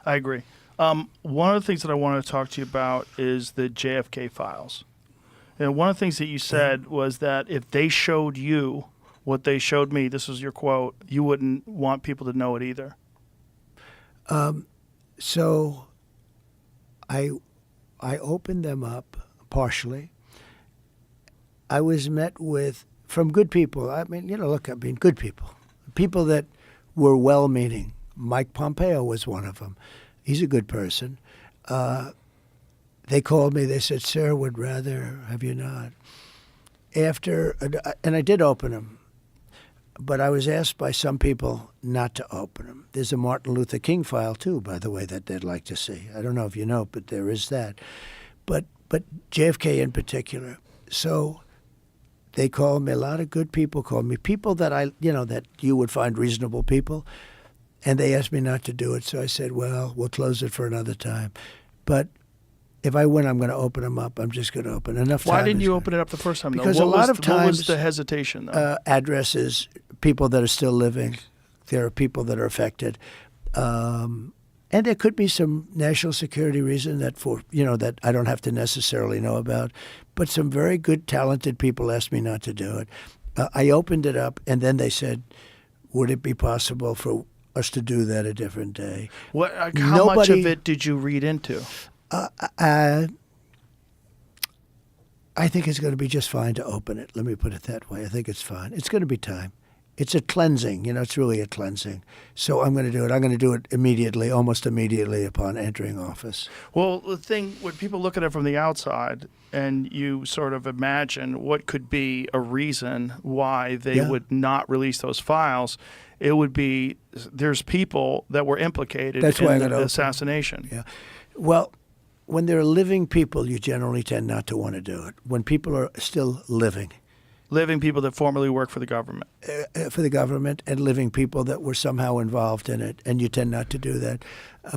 I agree. One of the things that I want to talk to you about is the JFK files. And one of the things that you said was that if they showed you what they showed me, this was your quote, you wouldn't want people to know it either. So I opened them up partially. I was met with, from good people, good people. People that were well-meaning. Mike Pompeo was one of them. He's a good person. They called me. They said, "Sir, would rather have you not." And I did open them, but I was asked by some people not to open them. There's a Martin Luther King file too, by the way, that they'd like to see. I don't know if you know, but there is that. But JFK in particular. So they called me. A lot of good people called me. People that that you would find reasonable people. And they asked me not to do it, so I said, well, we'll close it for another time. But if I win, I'm going to open them up. I'm just going to open enough time. Why didn't you open it up the first time? Because though? a lot of times, what was the hesitation, though? Addresses, people that are still living. There are people that are affected. And there could be some national security reason that I don't have to necessarily know about. But some very good, talented people asked me not to do it. I opened it up, and then they said, would it be possible for us to do that a different day? How much of it did you read into? I think it's going to be just fine to open it. Let me put it that way. I think it's fine. It's going to be time. It's a cleansing. It's really a cleansing. So I'm going to do it. I'm going to do it immediately, almost immediately upon entering office. Well, the thing, when people look at it from the outside and you sort of imagine what could be a reason why they would not release those files, it would be there's people that were implicated in the assassination. Yeah. Well, when there are living people, you generally tend not to want to do it. When people are still living. Living people that formerly work for the government. For the government, and living people that were somehow involved in it, and you tend not to do that.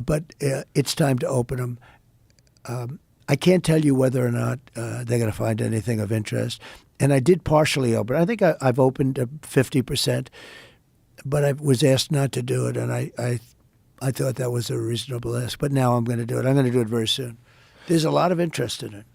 But it's time to open them. I can't tell you whether or not they're going to find anything of interest. And I did partially open. I think I've opened 50%, but I was asked not to do it, and I thought that was a reasonable ask. But now I'm going to do it. I'm going to do it very soon. There's a lot of interest in it.